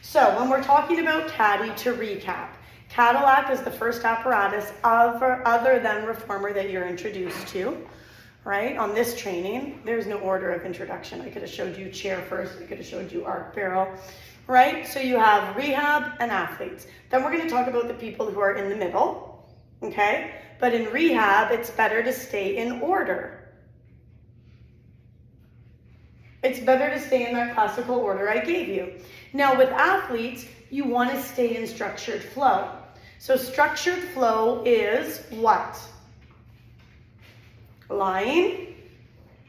So when we're talking about Caddy, to recap, Cadillac is the first apparatus other than Reformer that you're introduced to, right? On this training, there's no order of introduction. I could have showed you chair first, I could have showed you arc barrel, right? So you have rehab and athletes. Then we're going to talk about the people who are in the middle, okay? But in rehab, it's better to stay in order. It's better to stay in that classical order I gave you. Now with athletes, you want to stay in structured flow. So structured flow is what? Lying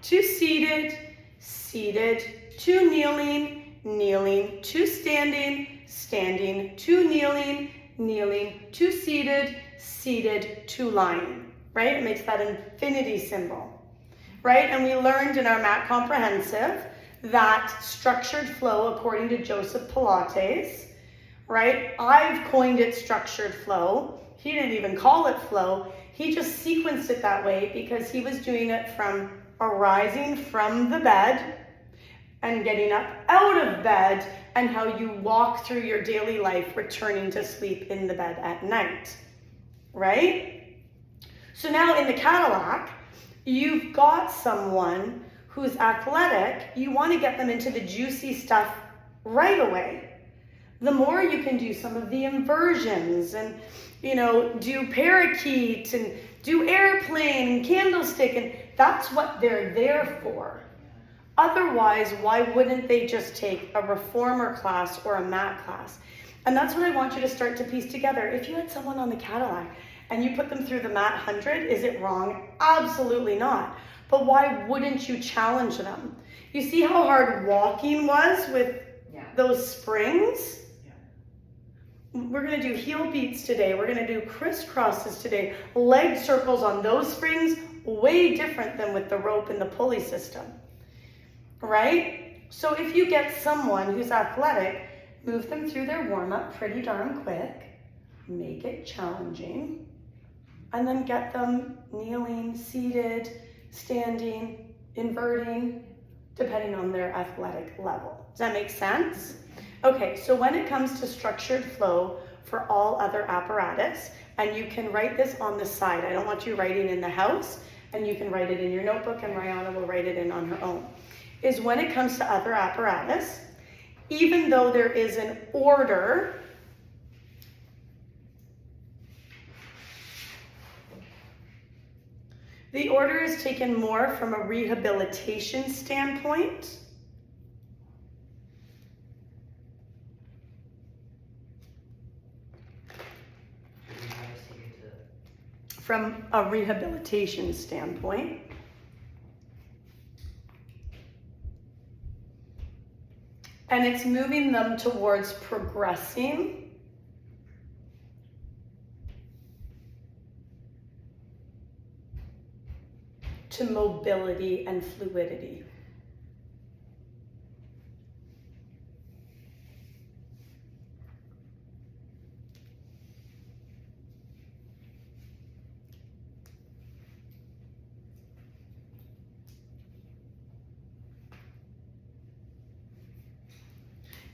to seated, seated to kneeling, kneeling to standing, standing to kneeling, kneeling to seated, seated to lying, right? It makes that infinity symbol. Right? And we learned in our Math Comprehensive that structured flow, according to Joseph Pilates, right? I've coined it structured flow. He didn't even call it flow. He just sequenced it that way because he was doing it from arising from the bed and getting up out of bed and how you walk through your daily life, returning to sleep in the bed at night, right? So now in the Cadillac, you've got someone who's athletic, you want to get them into the juicy stuff right away. The more you can do some of the inversions and, do parakeet and do airplane and candlestick, and that's what they're there for. Otherwise, why wouldn't they just take a reformer class or a mat class? And that's what I want you to start to piece together. If you had someone on the Cadillac and you put them through the Mat 100, is it wrong? Absolutely not. But why wouldn't you challenge them? You see how hard walking was with those springs? Yeah. We're gonna do heel beats today. We're gonna do crisscrosses today. Leg circles on those springs, way different than with the rope and the pulley system, right? So if you get someone who's athletic, move them through their warm-up pretty darn quick, make it challenging, and then get them kneeling, seated, standing, inverting, depending on their athletic level. Does that make sense? Okay, so when it comes to structured flow for all other apparatus, and you can write this on the side. I don't want you writing in the house, and you can write it in your notebook, and Rihanna will write it in on her own, is when it comes to other apparatus, even though there is an order, the order is taken more from a rehabilitation standpoint. From a rehabilitation standpoint. And it's moving them towards progressing to mobility and fluidity.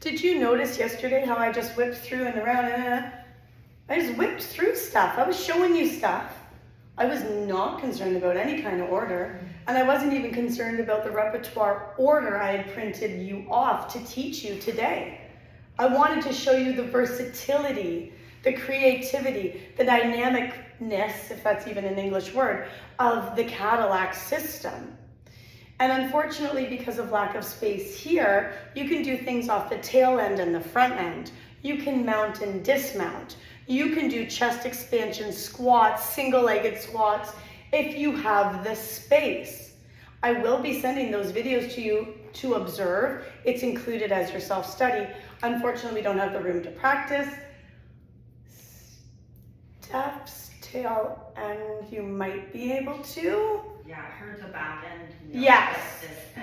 Did you notice yesterday how I just whipped through and around? I just whipped through stuff. I was showing you stuff. I was not concerned about any kind of order, and I wasn't even concerned about the repertoire order I had printed you off to teach you today. I wanted to show you the versatility, the creativity, the dynamicness, if that's even an English word, of the Cadillac system. And unfortunately, because of lack of space here, you can do things off the tail end and the front end. You can mount and dismount. You can do chest expansion squats, single-legged squats, if you have the space. I will be sending those videos to you to observe. It's included as your self-study. Unfortunately, we don't have the room to practice. Steps, tail end, you might be able to. Yeah, I heard the back end.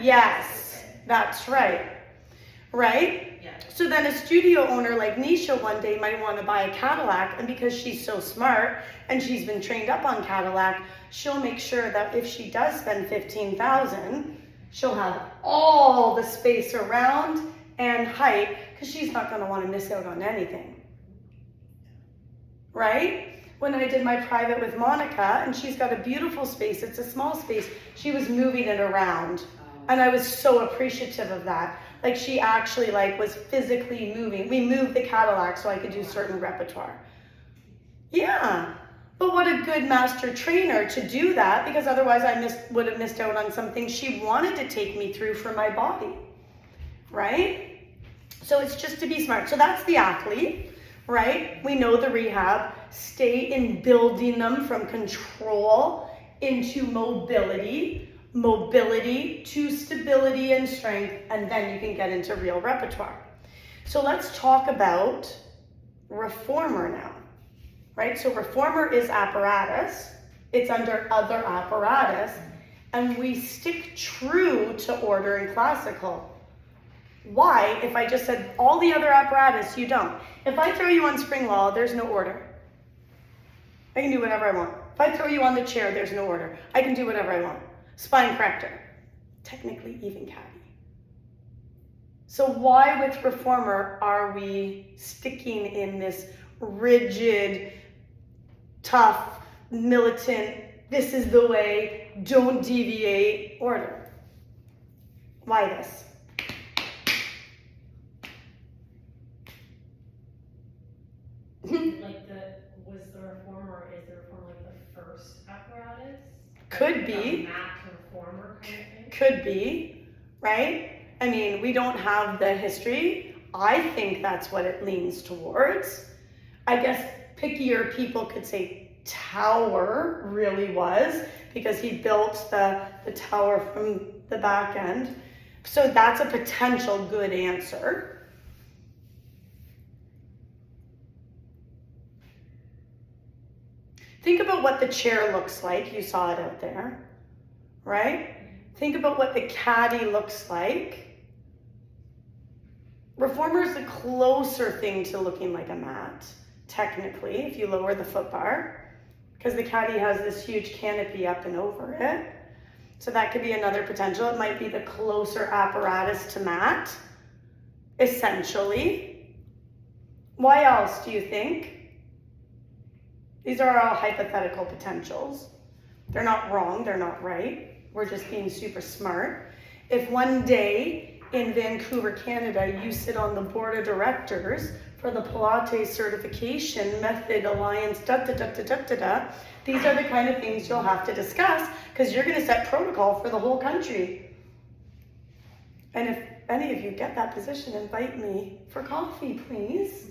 Yes, that's right. Right? Yeah. So then a studio owner like Nisha one day might want to buy a Cadillac, and because she's so smart and she's been trained up on Cadillac, she'll make sure that if she does spend $15,000, she'll have all the space around and height, Because she's not going to want to miss out on anything. Right? When I did my private with Monica, and she's got a beautiful space, it's a small space, she was moving it around. And I was so appreciative of that. Like she actually was physically moving. We moved the Cadillac so I could do certain repertoire. Yeah. But what a good master trainer to do that, because otherwise I would have missed out on something she wanted to take me through for my body. Right? So it's just to be smart. So that's the athlete, right? We know the rehab. Stay in building them from control into mobility to stability and strength, and then you can get into real repertoire. So let's talk about reformer now, right? So reformer is apparatus. It's under other apparatus, and we stick true to order in classical. Why? If I just said all the other apparatus, you don't. If I throw you on spring wall, there's no order. I can do whatever I want. If I throw you on the chair, there's no order. I can do whatever I want. Spine corrector, technically even caddy. So why with reformer are we sticking in this rigid, tough, militant, this is the way, don't deviate order? Why this? Was the reformer, is the reformer like the first apparatus? Could be. Mat to reformer kind of thing? Could be, right? I mean, we don't have the history. I think that's what it leans towards. I guess pickier people could say tower really was, because he built the tower from the back end. So that's a potential good answer. Think about what the chair looks like. You saw it out there, right? Think about what the caddy looks like. Reformer is the closer thing to looking like a mat, technically, if you lower the foot bar, because the caddy has this huge canopy up and over it. So that could be another potential. It might be the closer apparatus to mat, essentially. Why else do you think? These are all hypothetical potentials. They're not wrong, they're not right. We're just being super smart. If one day in Vancouver, Canada, you sit on the board of directors for the Pilates certification method alliance, these are the kind of things you'll have to discuss, because you're gonna set protocol for the whole country. And if any of you get that position, invite me for coffee, please.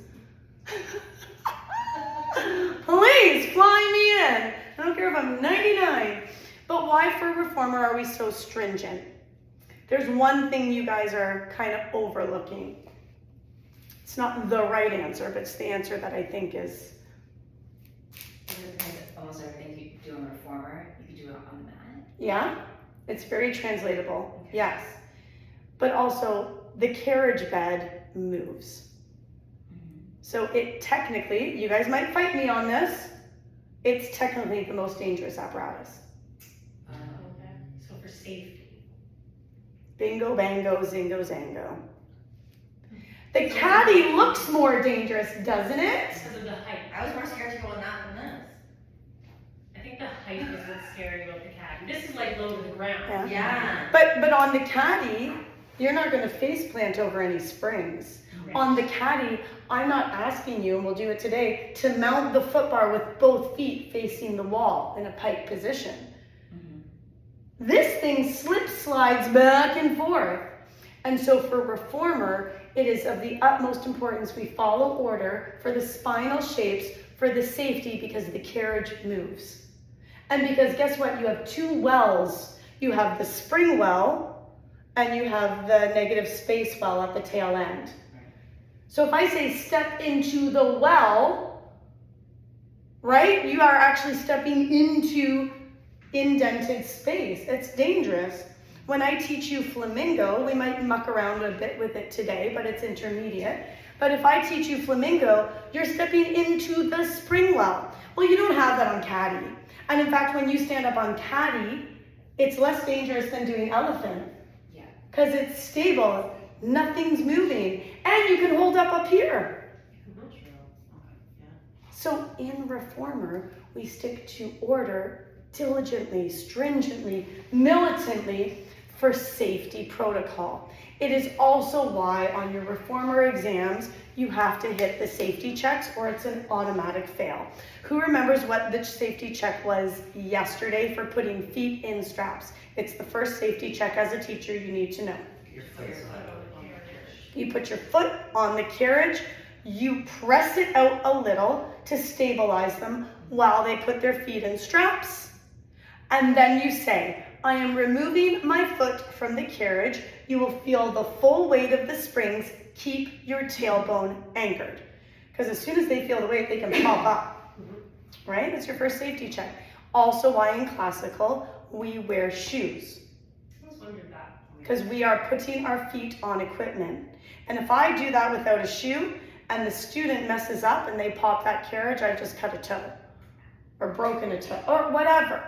Please fly me in. I don't care if I'm 99. But why for reformer are we so stringent? There's one thing you guys are kind of overlooking. It's not the right answer, but it's the answer that I think is. Almost everything you do on the reformer, you can do it on the mat. Yeah, it's very translatable. Okay. Yes. But also the carriage bed moves. So it technically, you guys might fight me on this, it's technically the most dangerous apparatus. Okay. So for safety. Bingo, bango, zingo, zango. The caddy looks more dangerous, doesn't it? Because of the height. I was more scared to go on that than this. I think the height is what's scary about the caddy. This is like low to the ground. Yeah. But on the caddy, you're not going to face plant over any springs. Right. On the caddy, I'm not asking you, and we'll do it today, to mount the foot bar with both feet facing the wall in a pike position. Mm-hmm. This thing slip slides back and forth. And so for reformer, it is of the utmost importance we follow order for the spinal shapes, for the safety, because the carriage moves. And because guess what? You have two wells. You have the spring well, and you have the negative space well at the tail end. So if I say step into the well, right, you are actually stepping into indented space. It's dangerous. When I teach you flamingo, we might muck around a bit with it today, but it's intermediate. But if I teach you flamingo, you're stepping into the spring well. Well, you don't have that on caddy. And in fact, when you stand up on caddy, it's less dangerous than doing elephant. Yeah. Because it's stable. Nothing's moving. And you can hold up here. So in Reformer, we stick to order diligently, stringently, militantly for safety protocol. It is also why on your Reformer exams, you have to hit the safety checks or it's an automatic fail. Who remembers what the safety check was yesterday for putting feet in straps? It's the first safety check as a teacher you need to know. You put your foot on the carriage, you press it out a little to stabilize them while they put their feet in straps. And then you say, I am removing my foot from the carriage. You will feel the full weight of the springs. Keep your tailbone anchored. Because as soon as they feel the weight, they can pop up. Right? That's your first safety check. Also why in classical, we wear shoes. I was wondering that. Because we are putting our feet on equipment. And if I do that without a shoe and the student messes up and they pop that carriage, I just cut a toe or broken a toe or whatever,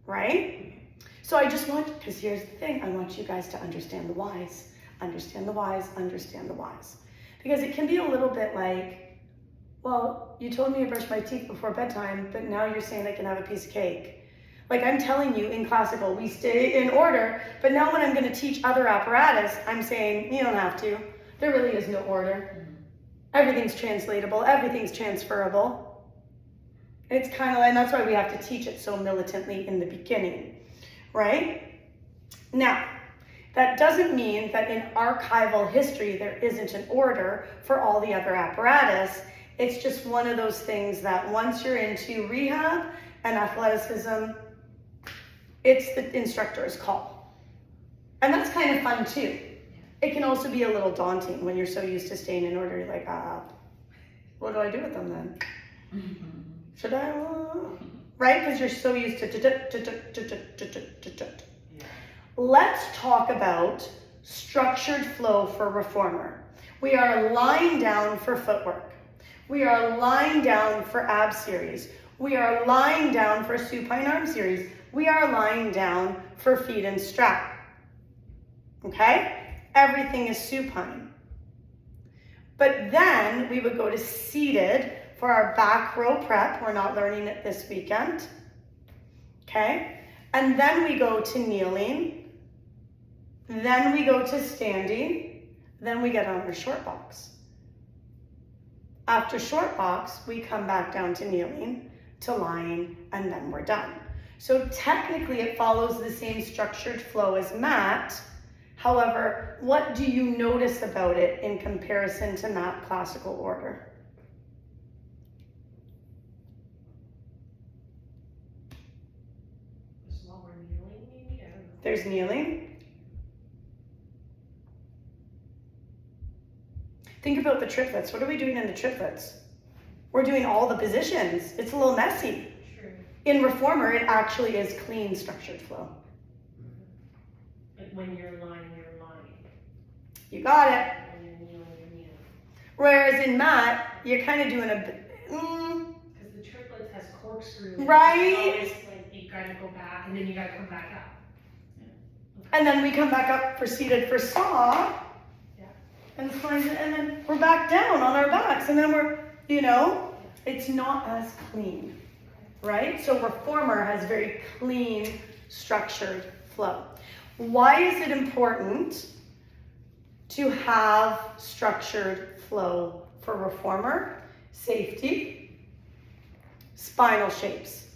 right? So I just want, because here's the thing, I want you guys to understand the whys. Understand the whys, understand the whys. Because it can be a little bit like, well, you told me to brush my teeth before bedtime, but now you're saying I can have a piece of cake. Like I'm telling you in classical, we stay in order, but now when I'm going to teach other apparatus, I'm saying you don't have to. There really is no order. Everything's translatable, everything's transferable. It's kind of, and that's why we have to teach it so militantly in the beginning, right? Now, that doesn't mean that in archival history there isn't an order for all the other apparatus. It's just one of those things that once you're into rehab and athleticism, it's the instructor's call. And that's kind of fun too. It can also be a little daunting when you're so used to staying in order. You're like, what do I do with them then? Should I? Right? Because you're so used to. Let's talk about structured flow for Reformer. We are lying down for footwork. We are lying down for ab series. We are lying down for supine arm series. We are lying down for feet and strap. Okay? Everything is supine. But then we would go to seated for our back row prep. We're not learning it this weekend. Okay? And then we go to kneeling. Then we go to standing. Then we get on our short box. After short box, we come back down to kneeling, to lying, and then we're done. So technically it follows the same structured flow as mat. However, what do you notice about it in comparison to mat classical order? There's a lot more kneeling, maybe? I don't know. There's kneeling. Think about the triplets. What are we doing in the triplets? We're doing all the positions. It's a little messy. True. In Reformer, it actually is clean structured flow. Like when you're lying. You got it. When you're kneeling. Whereas in mat, you're kind of doing a bit. Because the triplets has corkscrew. Right. It's always like you gotta go back and then you gotta come back up. And then we come back up for seated for saw. Yeah. And then we're back down on our backs. And then we're, it's not as clean. Right? So Reformer has very clean, structured flow. Why is it important to have structured flow for Reformer? Safety, spinal shapes.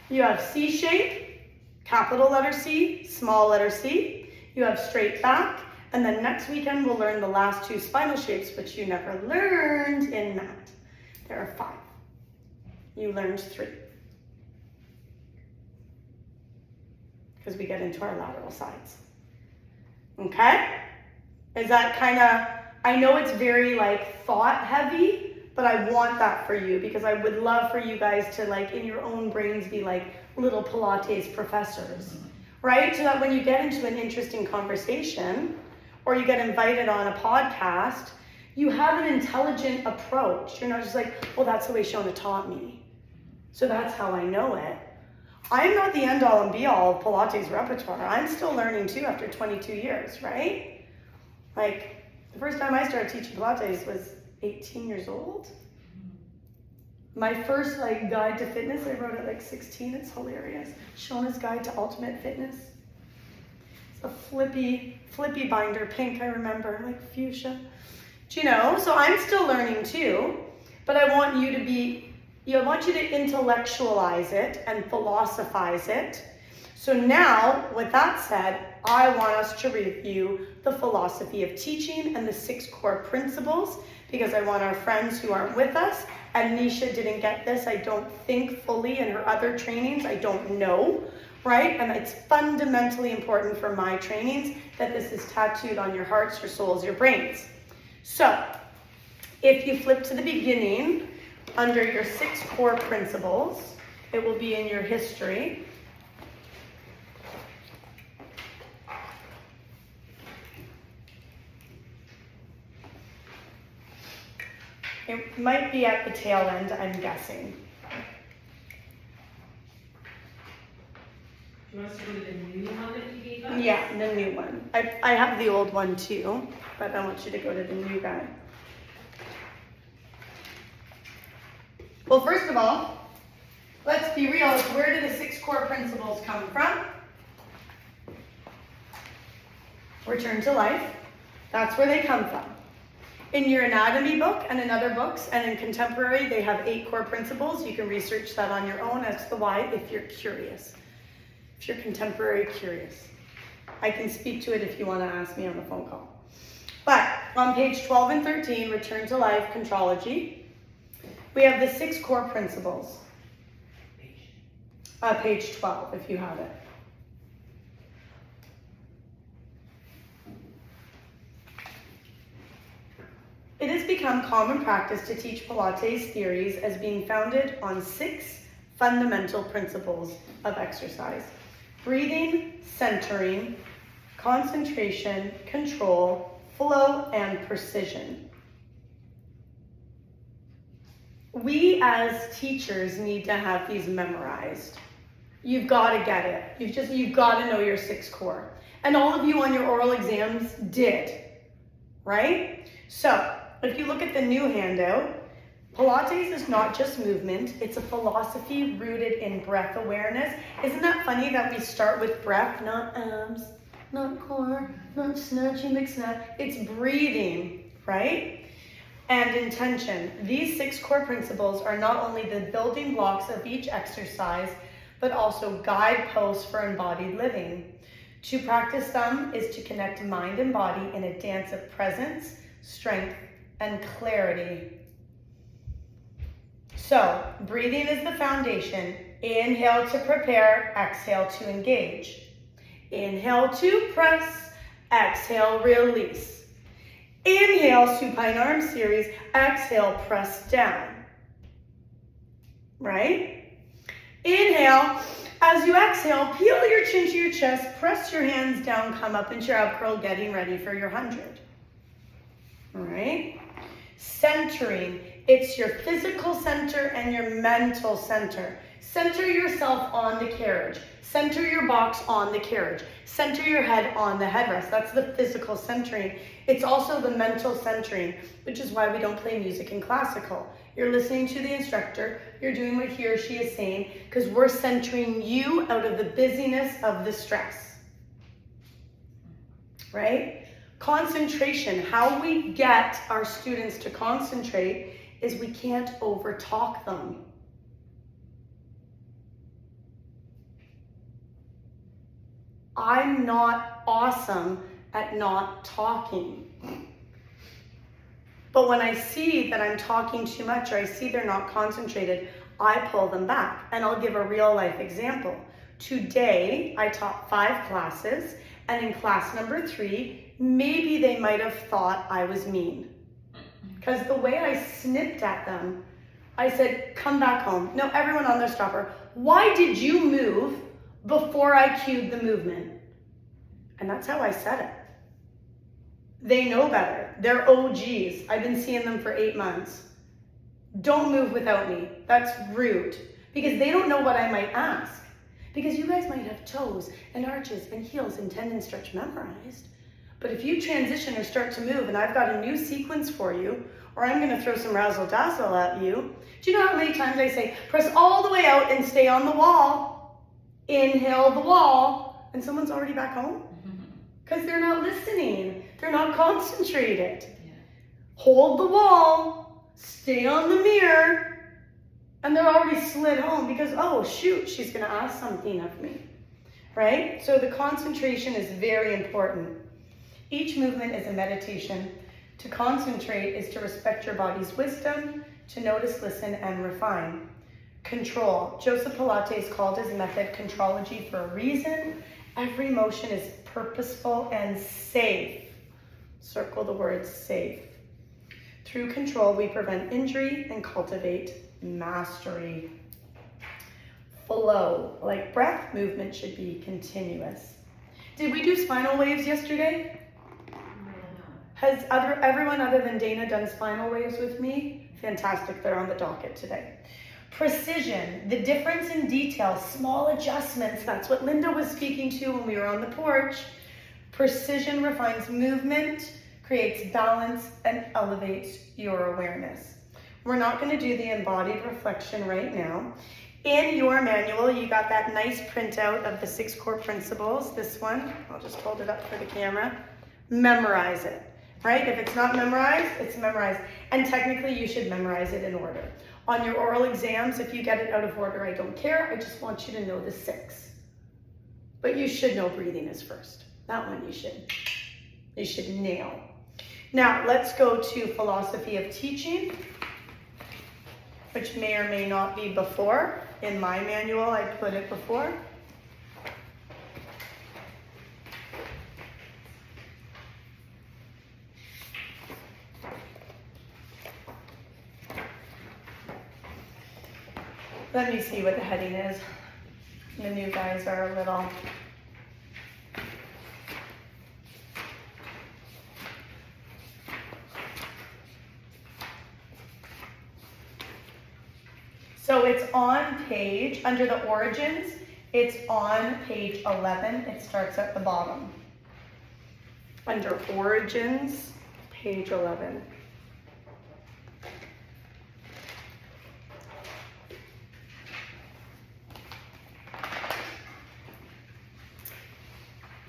You have C shape, capital letter C, small letter c. You have straight back, and then next weekend we'll learn the last two spinal shapes, which you never learned in mat. There are 5. You learned 3. Because we get into our lateral sides. Okay? Is that kind of, I know it's very thought heavy, but I want that for you because I would love for you guys to in your own brains be little Pilates professors, right? So that when you get into an interesting conversation or you get invited on a podcast, you have an intelligent approach. You're not just well, that's the way Shona taught me. So that's how I know it. I'm not the end all and be all of Pilates repertoire. I'm still learning too after 22 years, right? Like, the first time I started teaching Pilates was 18 years old. My first guide to fitness, I wrote at 16. It's hilarious. Shona's Guide to Ultimate Fitness. It's a flippy binder, pink, I remember, like fuchsia. Do you know? So I'm still learning too, but I want you to intellectualize it and philosophize it. So now, with that said, I want us to review the philosophy of teaching and the 6 core principles, because I want our friends who aren't with us, and Nisha didn't get this, I don't think, fully in her other trainings, I don't know, right? And it's fundamentally important for my trainings that this is tattooed on your hearts, your souls, your brains. So, if you flip to the beginning, under your 6 core principles, it will be in your history. It might be at the tail end, I'm guessing. Do you want us to go to the new one that you gave us? Yeah, the new one. I have the old one too, but I want you to go to the new guy. Well, first of all, let's be real. Where do the 6 core principles come from? Return to life. That's where they come from. In your anatomy book and in other books and in contemporary, they have 8 core principles. You can research that on your own as to why if you're curious. If you're contemporary curious. I can speak to it if you want to ask me on the phone call. But on page 12 and 13, Return to Life, Contrology, we have the 6 core principles. Page 12, if you have it. It has become common practice to teach Pilates theories as being founded on 6 fundamental principles of exercise: breathing, centering, concentration, control, flow, and precision. We as teachers need to have these memorized. You've got to get it. You've got to know your 6 core. And all of you on your oral exams did, right? So, if you look at the new handout, Pilates is not just movement, it's a philosophy rooted in breath awareness. Isn't that funny that we start with breath, not abs, not core, not snatchy McSnatch. It's breathing, right? And intention. These 6 core principles are not only the building blocks of each exercise, but also guideposts for embodied living. To practice them is to connect mind and body in a dance of presence, strength, and clarity. So, breathing is the foundation. Inhale to prepare, exhale to engage. Inhale to press, exhale, release. Inhale, supine arm series, exhale, press down. Right? Inhale, as you exhale, peel your chin to your chest, press your hands down, come up into your up curl, getting ready for your 100. All right? Centering, it's your physical center and your mental center. Center yourself on the carriage. Center your box on the carriage. Center your head on the headrest. That's the physical centering. It's also the mental centering, which is why we don't play music in classical. You're listening to the instructor. You're doing what he or she is saying because we're centering you out of the busyness of the stress. Right? Concentration. How we get our students to concentrate is we can't overtalk them. I'm not awesome at not talking. But when I see that I'm talking too much or I see they're not concentrated, I pull them back. And I'll give a real life example. Today, I taught 5 classes, and in class number 3, maybe they might have thought I was mean. Because the way I snipped at them, I said, come back home. No, everyone on their stopper. Why did you move before I cued the movement? And that's how I said it. They know better. They're OGs. I've been seeing them for 8 months. Don't move without me. That's rude. Because they don't know what I might ask. Because you guys might have toes and arches and heels and tendon stretch memorized. But if you transition or start to move and I've got a new sequence for you, or I'm gonna throw some razzle dazzle at you, do you know how many times I say, press all the way out and stay on the wall, inhale the wall, and someone's already back home? Because they're not listening, they're not concentrated. Yeah. Hold the wall, stay on the mirror, and they're already slid home because, oh shoot, she's gonna ask something of me, right? So the concentration is very important. Each movement is a meditation. To concentrate is to respect your body's wisdom, to notice, listen, and refine. Control. Joseph Pilates called his method contrology for a reason. Every motion is purposeful and safe. Circle the word safe. Through control, we prevent injury and cultivate mastery. Flow. Like breath, movement should be continuous. Did we do spinal waves yesterday? Has everyone other than Dana done spinal waves with me? Fantastic, they're on the docket today. Precision, the difference in detail, small adjustments. That's what Linda was speaking to when we were on the porch. Precision refines movement, creates balance, and elevates your awareness. We're not going to do the embodied reflection right now. In your manual, you got that nice printout of the 6 core principles. This one, I'll just hold it up for the camera. Memorize it, right? If it's not memorized, it's memorized. And technically, you should memorize it in order. On your oral exams, if you get it out of order, I don't care. I just want you to know the 6. But you should know breathing is first. That one you should nail. Now, let's go to philosophy of teaching, which may or may not be before. In my manual, I put it before. Let me see what the heading is. The new guys are a little... So it's on page, under the origins, it's on page 11. It starts at the bottom. Under origins, page 11.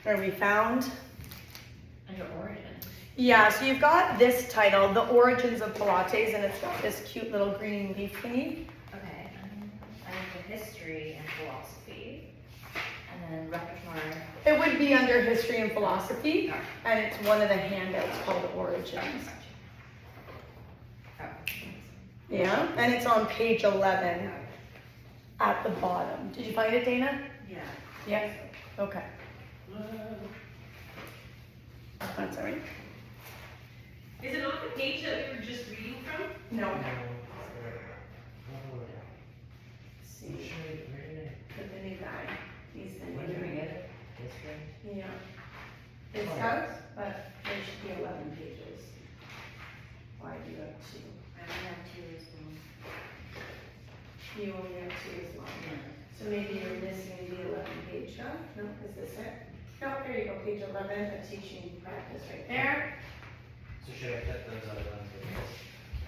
Are we found? Under origin. Yeah, so you've got this title, The Origins of Pilates, and it's got this cute little green leaf thingy. Okay. I have the history and philosophy. And then repertoire. It would be under history and philosophy, and it's one of the handouts called Origins. Oh. Yeah, and it's on page 11 at the bottom. Did you find it, Dana? Yeah. Yeah. Okay. That's all right. Is it on the page that we were just reading from? No. See, with the new guy, he's been doing it. Yeah. It does, but there should be 11 pages. Why do you have 2? I only have 2 as well. You only have 2 as well. So maybe you're missing the 11 page, huh? No, is this it? No, there you go, page 11, a teaching practice right there. So should I cut those other ones with this?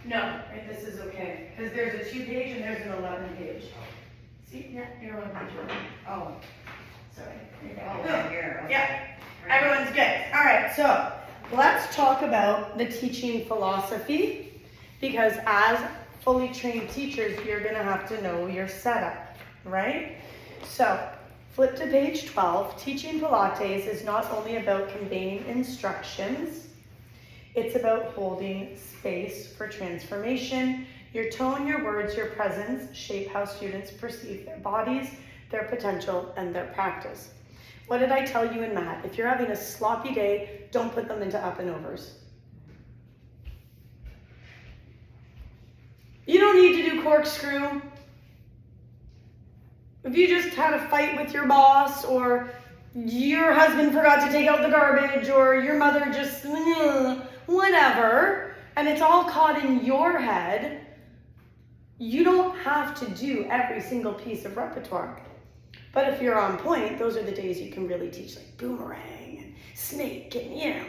No, right, this is okay, because there's a 2 page and there's an 11 page. See, yeah, you're on page 1. Oh, sorry. Oh, here. Okay. Yeah, everyone's good. All right, so let's talk about the teaching philosophy, because as fully trained teachers, you're gonna have to know your setup, right? So flip to page 12. Teaching Pilates is not only about conveying instructions, it's about holding space for transformation. Your tone, your words, your presence shape how students perceive their bodies, their potential, and their practice. What did I tell you in math? If you're having a sloppy day, don't put them into up and overs. You don't need to do corkscrew. If you just had a fight with your boss, or your husband forgot to take out the garbage, or your mother just, whatever, and it's all caught in your head, you don't have to do every single piece of repertoire. But if you're on point, those are the days you can really teach like boomerang and snake and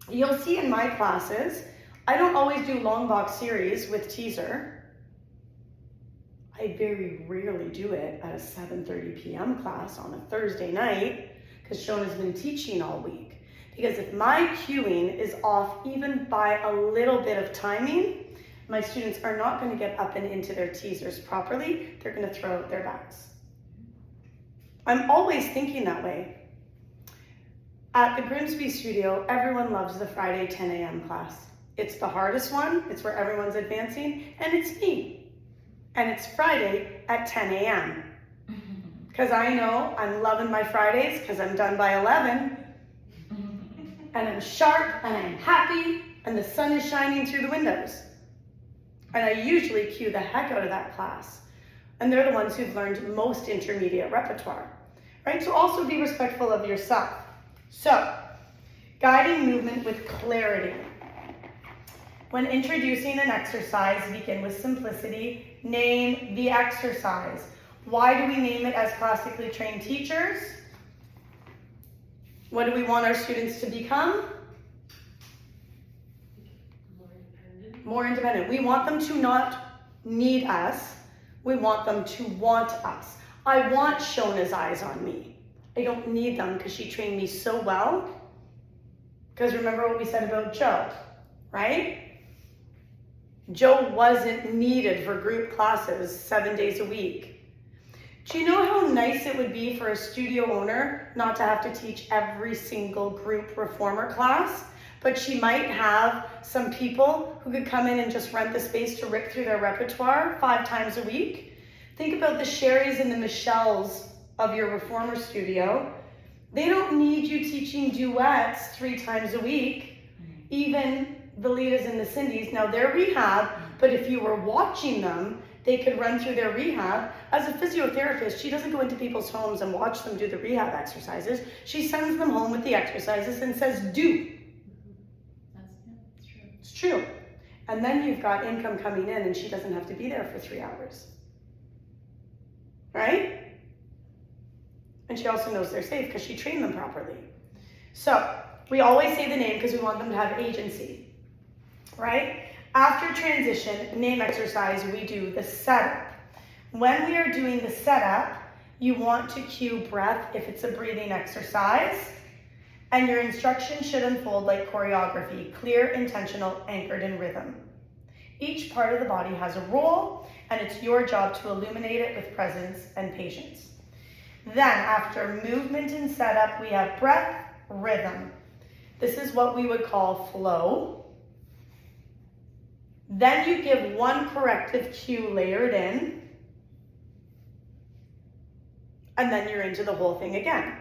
You'll see in my classes, I don't always do long box series with teaser. I very rarely do it at a 7:30 p.m. class on a Thursday night because Shona's been teaching all week. Because if my cueing is off even by a little bit of timing, my students are not going to get up and into their teasers properly. They're going to throw out their backs. I'm always thinking that way. At the Grimsby studio, everyone loves the Friday 10 a.m. class. It's the hardest one, it's where everyone's advancing, and it's me. And it's Friday at 10 a.m. Because I know I'm loving my Fridays because I'm done by 11. And I'm sharp, and I'm happy, and the sun is shining through the windows. And I usually cue the heck out of that class. And they're the ones who've learned most intermediate repertoire, right? So also be respectful of yourself. So, guiding movement with clarity. When introducing an exercise, begin with simplicity. Name the exercise. Why do we name it as classically trained teachers? What do we want our students to become? More independent. We want them to not need us. We want them to want us. I want Shona's eyes on me. I don't need them because she trained me so well. Because remember what we said about Joe, right? Joe wasn't needed for group classes 7 days a week. Do you know how nice it would be for a studio owner not to have to teach every single group reformer class? But she might have some people who could come in and just rent the space to rip through their repertoire 5 times a week. Think about the Sherrys and the Michelles of your reformer studio. They don't need you teaching duets 3 times a week. Even the Litas and the Cindys. Now they're rehab, but if you were watching them, they could run through their rehab. As a physiotherapist, she doesn't go into people's homes and watch them do the rehab exercises. She sends them home with the exercises and says, do. That's true. It's true. And then you've got income coming in and she doesn't have to be there for 3 hours. Right? And she also knows they're safe because she trained them properly. So we always say the name because we want them to have agency. Right? After transition, name exercise, we do the setup. When we are doing the setup, you want to cue breath if it's a breathing exercise. And your instruction should unfold like choreography, clear, intentional, anchored in rhythm. Each part of the body has a role, and it's your job to illuminate it with presence and patience. Then, after movement and setup, we have breath, rhythm. This is what we would call flow. Then you give one corrective cue layered in, and then you're into the whole thing again.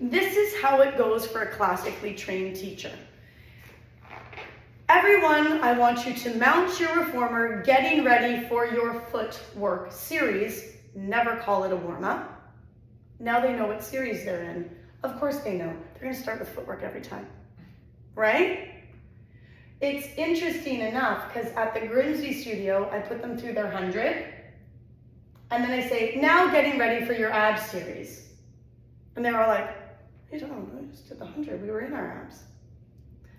This is how it goes for a classically trained teacher. Everyone, I want you to mount your reformer, getting ready for your footwork series. Never call it a warm-up. Now they know what series they're in. Of course they know. They're going to start with footwork every time, right? It's interesting enough because at the Grimsby studio, I put them through their 100. And then I say, now getting ready for your abs series. And they're all like, I don't know, I just did the 100. We were in our abs.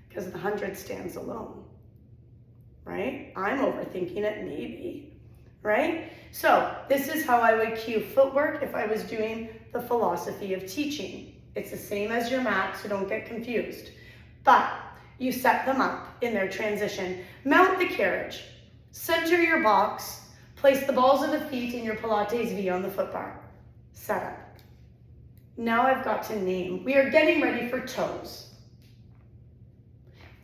Because the 100 stands alone, right? I'm overthinking it, maybe, right? So this is how I would cue footwork if I was doing the philosophy of teaching. It's the same as your mat, so don't get confused. But you set them up in their transition. Mount the carriage, center your box, place the balls of the feet in your Pilates V on the foot bar. Set up. Now I've got to name. We are getting ready for toes.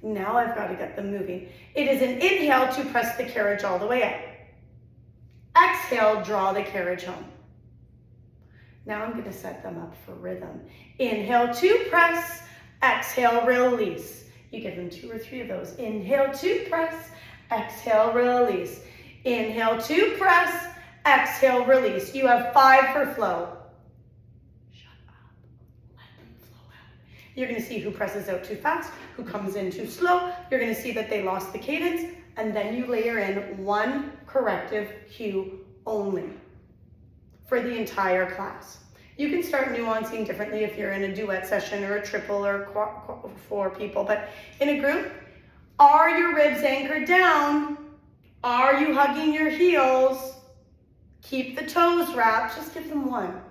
Now I've got to get them moving. It is an inhale to press the carriage all the way up. Exhale, draw the carriage home. Now I'm going to set them up for rhythm. Inhale to press, exhale, release. You give them 2 or 3 of those. Inhale to press, exhale, release. Inhale to press, exhale, release. You have 5 for flow. Shut up. Let them flow out. You're going to see who presses out too fast, who comes in too slow. You're going to see that they lost the cadence, and then you layer in 1 corrective cue only. for the entire class. You can start nuancing differently if you're in a duet session or a triple or four people, but in a group, are your ribs anchored down? Are you hugging your heels? Keep the toes wrapped, just give them one.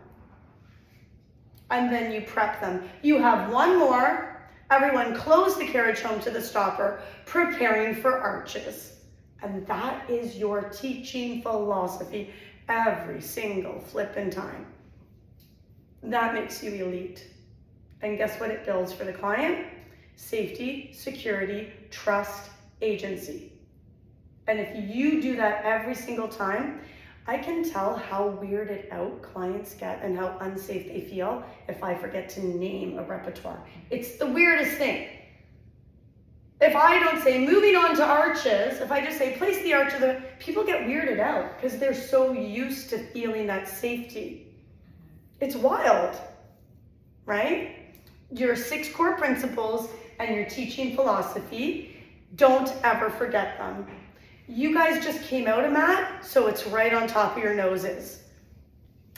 And then you prep them. You have one more. Everyone close the carriage home to the stopper, preparing for arches. And that is your teaching philosophy every single flippin' time. That makes you elite. And guess what it builds for the client? Safety, security, trust, agency. And if you do that every single time, I can tell how weirded out clients get and how unsafe they feel if I forget to name a repertoire. It's the weirdest thing. If I don't say moving on to arches, if I just say place the arches, people get weirded out because they're so used to feeling that safety. It's wild, right? Your 6 core principles and your teaching philosophy, don't ever forget them. You guys just came out of mat, so it's right on top of your noses.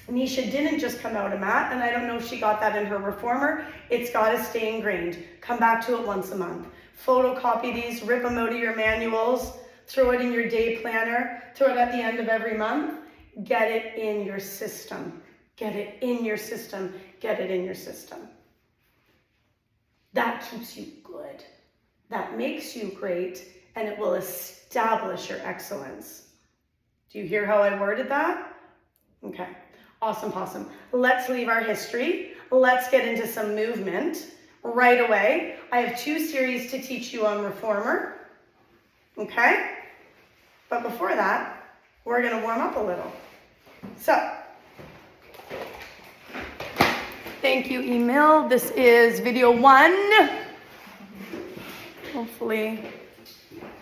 Nisha didn't just come out of mat, and I don't know if she got that in her reformer. It's got to stay ingrained. Come back to it once a month. Photocopy these, rip them out of your manuals, throw it in your day planner, throw it at the end of every month. Get it in your system. Get it in your system. Get it in your system. That keeps you good. That makes you great, and it will establish your excellence. Do you hear how I worded that? Okay, awesome. Let's leave our history. Let's get into some movement right away. I have 2 series to teach you on reformer, okay? But before that, we're gonna warm up a little. So, thank you, Emil. This is video 1. Hopefully